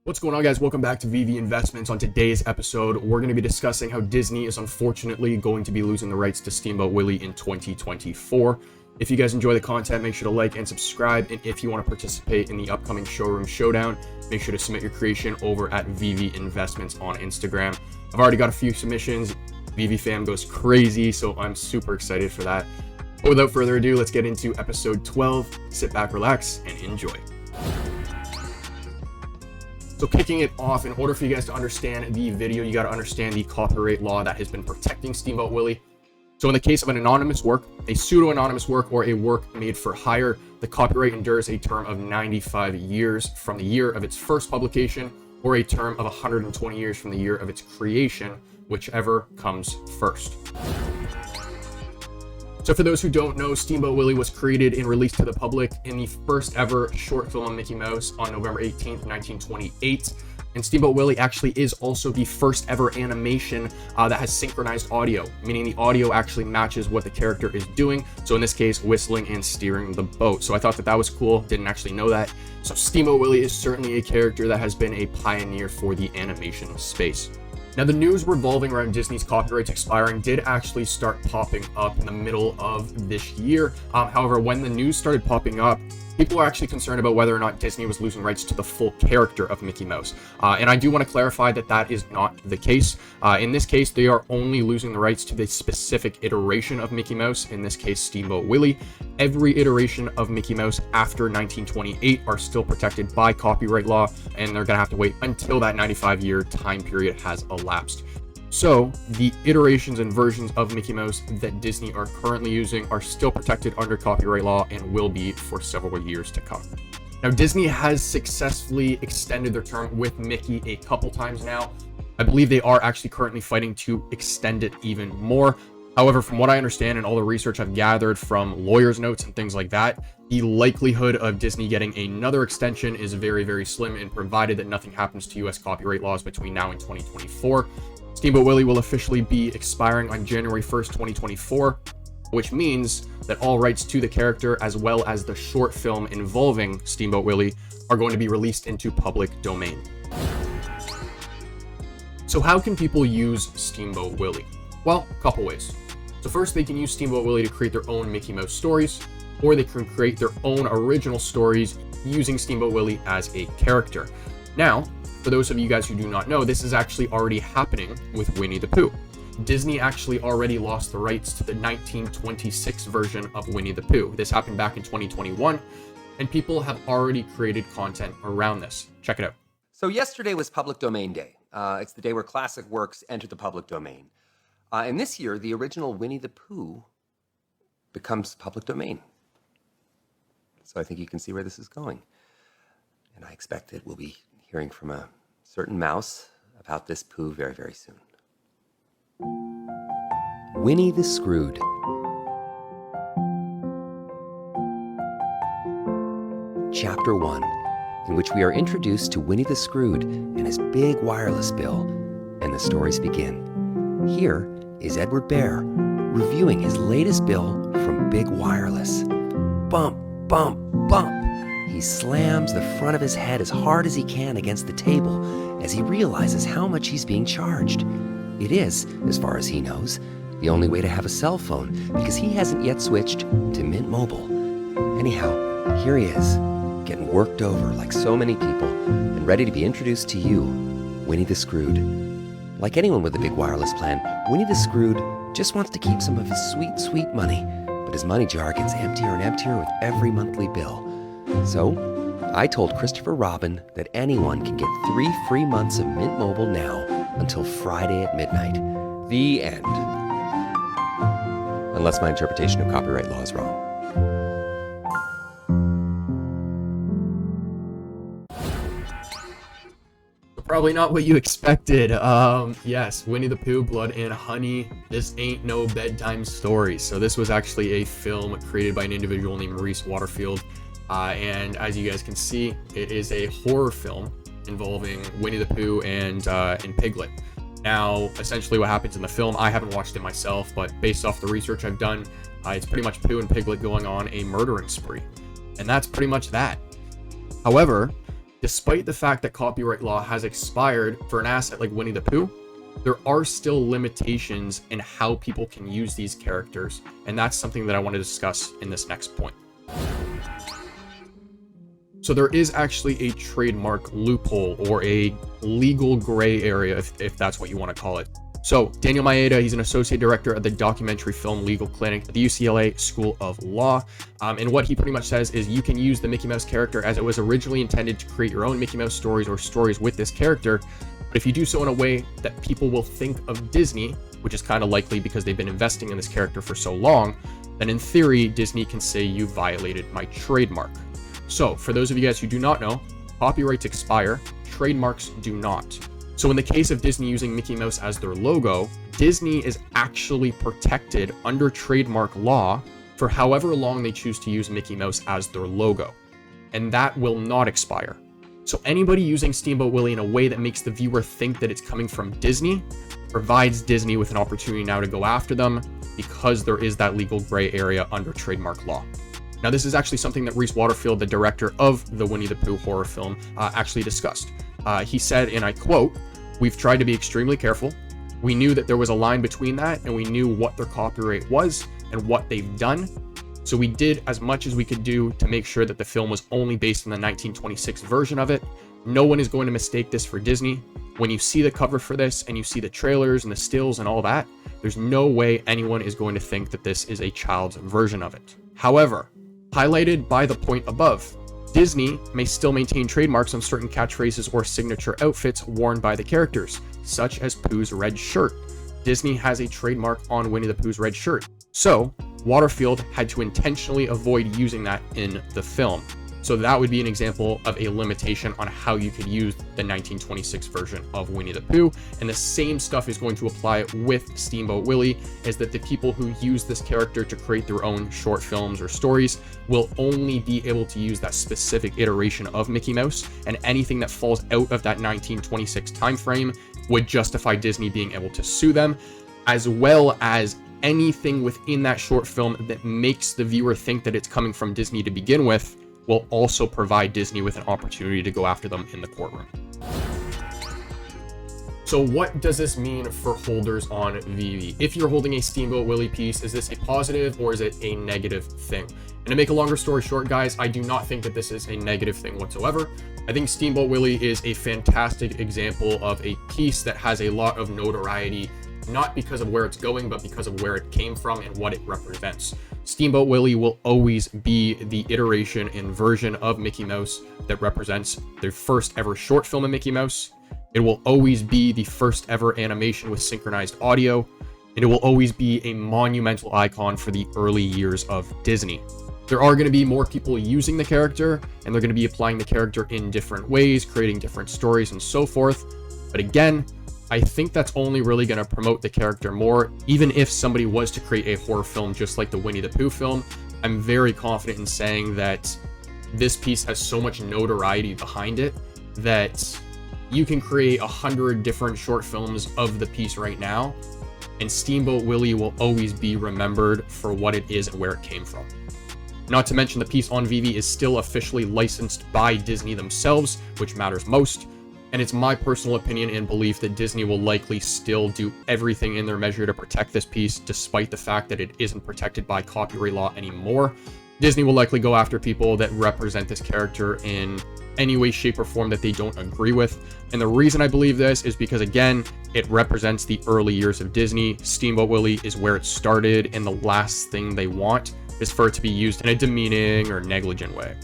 What's going on, guys? Welcome back to VeVe Investments. On today's episode, we're going to be discussing how Disney is unfortunately going to be losing the rights to Steamboat Willie in 2024. If you guys enjoy the content, make sure to like and subscribe. And if you want to participate in the upcoming Showroom Showdown, make sure to submit your creation over at VeVe Investments on Instagram. I've already got a few submissions. VeVe fam goes crazy, so I'm super excited for that. But without further ado, let's get into episode 12. Sit back, relax, and enjoy. So kicking it off, in order for you guys to understand the video, you got to understand the copyright law that has been protecting Steamboat Willie. So in the case of an anonymous work, a pseudo-anonymous work, or a work made for hire, the copyright endures a term of 95 years from the year of its first publication, or a term of 120 years from the year of its creation, whichever comes first. So for those who don't know, Steamboat Willie was created and released to the public in the first ever short film of Mickey Mouse on November 18th, 1928. And Steamboat Willie actually is also the first ever animation that has synchronized audio, meaning the audio actually matches what the character is doing. So in this case, whistling and steering the boat. So I thought that was cool. Didn't actually know that. So Steamboat Willie is certainly a character that has been a pioneer for the animation space. Now, the news revolving around Disney's copyrights expiring did actually start popping up in the middle of this year. However, when the news started popping up, people were actually concerned about whether or not Disney was losing rights to the full character of Mickey Mouse. And I do want to clarify that that is not the case. In this case, they are only losing the rights to the specific iteration of Mickey Mouse, in this case, Steamboat Willie. Every iteration of Mickey Mouse after 1928 are still protected by copyright law, and they're going to have to wait until that 95-year time period has elapsed. So the iterations and versions of Mickey Mouse that Disney are currently using are still protected under copyright law and will be for several years to come. Now, Disney has successfully extended their term with Mickey a couple times now. I believe they are actually currently fighting to extend it even more. However, from what I understand and all the research I've gathered from lawyers' notes and things like that, the likelihood of Disney getting another extension is very, very slim, and provided that nothing happens to US copyright laws between now and 2024. Steamboat Willie will officially be expiring on January 1st, 2024, which means that all rights to the character, as well as the short film involving Steamboat Willie, are going to be released into public domain. So how can people use Steamboat Willie? Well, a couple ways. So first, they can use Steamboat Willie to create their own Mickey Mouse stories, or they can create their own original stories using Steamboat Willie as a character. Now, for those of you guys who do not know, this is actually already happening with Winnie the Pooh. Disney actually already lost the rights to the 1926 version of Winnie the Pooh. This happened back in 2021, and people have already created content around this. Check it out. So yesterday was Public Domain Day. It's the day where classic works enter the public domain. And this year, the original Winnie the Pooh becomes public domain. So I think you can see where this is going. And I expect that we'll be hearing from a certain mouse about this Pooh very, very soon. Winnie the Screwed. Chapter 1, in which we are introduced to Winnie the Screwed and his big wireless bill, and the stories begin. Here is Edward Bear reviewing his latest bill from Big Wireless. Bump, bump, bump. He slams the front of his head as hard as he can against the table as he realizes how much he's being charged. It is, as far as he knows, the only way to have a cell phone because he hasn't yet switched to Mint Mobile. Anyhow, here he is, getting worked over like so many people and ready to be introduced to you, Winnie the Screwed. Like anyone with a big wireless plan, Winnie the Screwed just wants to keep some of his sweet, sweet money, but his money jar gets emptier and emptier with every monthly bill. So, I told Christopher Robin that anyone can get 3 free months of Mint Mobile now until Friday at midnight. The end. Unless my interpretation of copyright law is wrong. Probably not what you expected. Yes, Winnie the Pooh, Blood and Honey. This ain't no bedtime story. So this was actually a film created by an individual named Maurice Waterfield. And as you guys can see, it is a horror film involving Winnie the Pooh and Piglet. Now, essentially what happens in the film, I haven't watched it myself, but based off the research I've done, it's pretty much Pooh and Piglet going on a murdering spree. And that's pretty much that. However, Despite the fact that copyright law has expired for an asset like Winnie the Pooh, there are still limitations in how people can use these characters, and that's something that I want to discuss in this next point. So there is actually a trademark loophole, or a legal gray area, if that's what you want to call it. So Daniel Maeda, he's an associate director of the documentary film legal clinic at the UCLA School of Law. And what he pretty much says is you can use the Mickey Mouse character as it was originally intended to create your own Mickey Mouse stories or stories with this character. But if you do so in a way that people will think of Disney, which is kind of likely because they've been investing in this character for so long, then in theory, Disney can say you violated my trademark. So for those of you guys who do not know, copyrights expire, trademarks do not. So in the case of Disney using Mickey Mouse as their logo, Disney is actually protected under trademark law for however long they choose to use Mickey Mouse as their logo. And that will not expire. So anybody using Steamboat Willie in a way that makes the viewer think that it's coming from Disney provides Disney with an opportunity now to go after them, because there is that legal gray area under trademark law. Now, this is actually something that Reese Waterfield, the director of the Winnie the Pooh horror film, actually discussed. He said, and I quote, "We've tried to be extremely careful. We knew that there was a line between that, and we knew what their copyright was and what they've done. So we did as much as we could do to make sure that the film was only based on the 1926 version of it. No one is going to mistake this for Disney. When you see the cover for this and you see the trailers and the stills and all that, there's no way anyone is going to think that this is a child's version of it. However, highlighted by the point above, Disney may still maintain trademarks on certain catchphrases or signature outfits worn by the characters, such as Pooh's red shirt. Disney has a trademark on Winnie the Pooh's red shirt. So Waterfield had to intentionally avoid using that in the film. So that would be an example of a limitation on how you could use the 1926 version of Winnie the Pooh. And the same stuff is going to apply with Steamboat Willie, is that the people who use this character to create their own short films or stories will only be able to use that specific iteration of Mickey Mouse, and anything that falls out of that 1926 timeframe would justify Disney being able to sue them, as well as anything within that short film that makes the viewer think that it's coming from Disney to begin with will also provide Disney with an opportunity to go after them in the courtroom. So what does this mean for holders on VeVe? If you're holding a Steamboat Willie piece, is this a positive or is it a negative thing? And to make a longer story short, guys, I do not think that this is a negative thing whatsoever. I think Steamboat Willie is a fantastic example of a piece that has a lot of notoriety, not because of where it's going, but because of where it came from and what it represents. Steamboat Willie will always be the iteration and version of Mickey Mouse that represents the first ever short film of Mickey Mouse. It will always be the first ever animation with synchronized audio, and it will always be a monumental icon for the early years of Disney. There are going to be more people using the character, and they're going to be applying the character in different ways, creating different stories and so forth. But again, I think that's only really going to promote the character more. Even if somebody was to create a horror film just like the Winnie the Pooh film, I'm very confident in saying that this piece has so much notoriety behind it that you can create 100 different short films of the piece right now, and Steamboat Willie will always be remembered for what it is and where it came from. Not to mention the piece on VeVe is still officially licensed by Disney themselves, which matters most. And it's my personal opinion and belief that Disney will likely still do everything in their measure to protect this piece, despite the fact that it isn't protected by copyright law anymore. Disney will likely go after people that represent this character in any way, shape, or form that they don't agree with. And the reason I believe this is because, again, it represents the early years of Disney. Steamboat Willie is where it started, and the last thing they want is for it to be used in a demeaning or negligent way.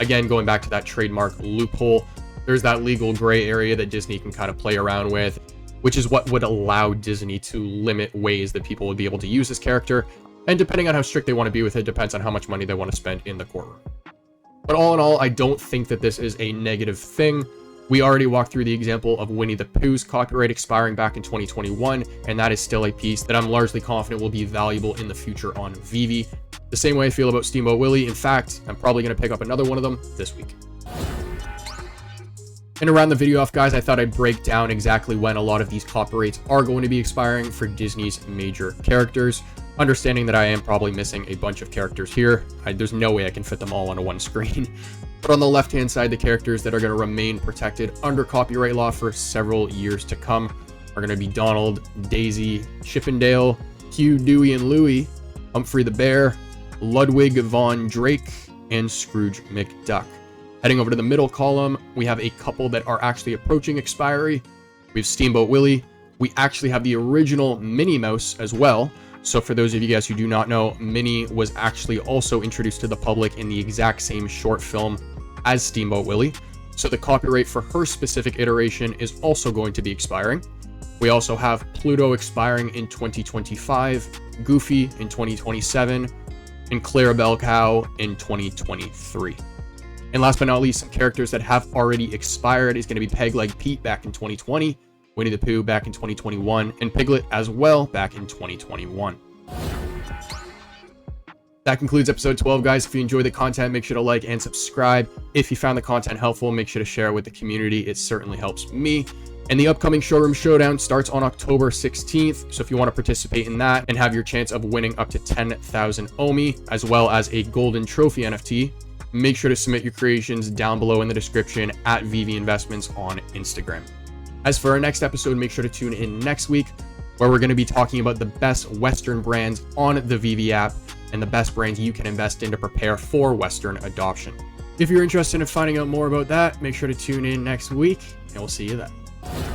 Again, going back to that trademark loophole, there's that legal gray area that Disney can kind of play around with, which is what would allow Disney to limit ways that people would be able to use this character. And depending on how strict they want to be with it, depends on how much money they want to spend in the courtroom. But all in all, I don't think that this is a negative thing. We already walked through the example of Winnie the Pooh's copyright expiring back in 2021, and that is still a piece that I'm largely confident will be valuable in the future on VeVe. The same way I feel about Steamboat Willie. In fact, I'm probably going to pick up another one of them this week. And to round the video off, guys, I thought I'd break down exactly when a lot of these copyrights are going to be expiring for Disney's major characters, understanding that I am probably missing a bunch of characters here. There's no way I can fit them all onto one screen. But on the left-hand side, the characters that are going to remain protected under copyright law for several years to come are going to be Donald, Daisy, Chippendale, Hugh, Dewey, and Louie, Humphrey the Bear, Ludwig von Drake, and Scrooge McDuck. Heading over to the middle column, we have a couple that are actually approaching expiry. We have Steamboat Willie. We actually have the original Minnie Mouse as well. So for those of you guys who do not know, Minnie was actually also introduced to the public in the exact same short film as Steamboat Willie. So the copyright for her specific iteration is also going to be expiring. We also have Pluto expiring in 2025, Goofy in 2027, and Clarabelle Cow in 2023. And last but not least, some characters that have already expired is going to be Peg-Leg Pete back in 2020, Winnie the Pooh back in 2021, and Piglet as well back in 2021. That concludes episode 12, guys. If you enjoyed the content, make sure to like and subscribe. If you found the content helpful, make sure to share it with the community. It certainly helps me. And the upcoming Showroom Showdown starts on October 16th. So if you want to participate in that and have your chance of winning up to 10,000 Omi, as well as a golden trophy NFT, make sure to submit your creations down below in the description at VeVe Investments on Instagram. As for our next episode, make sure to tune in next week, where we're going to be talking about the best Western brands on the VeVe app and the best brands you can invest in to prepare for Western adoption. If you're interested in finding out more about that, make sure to tune in next week, and we'll see you then.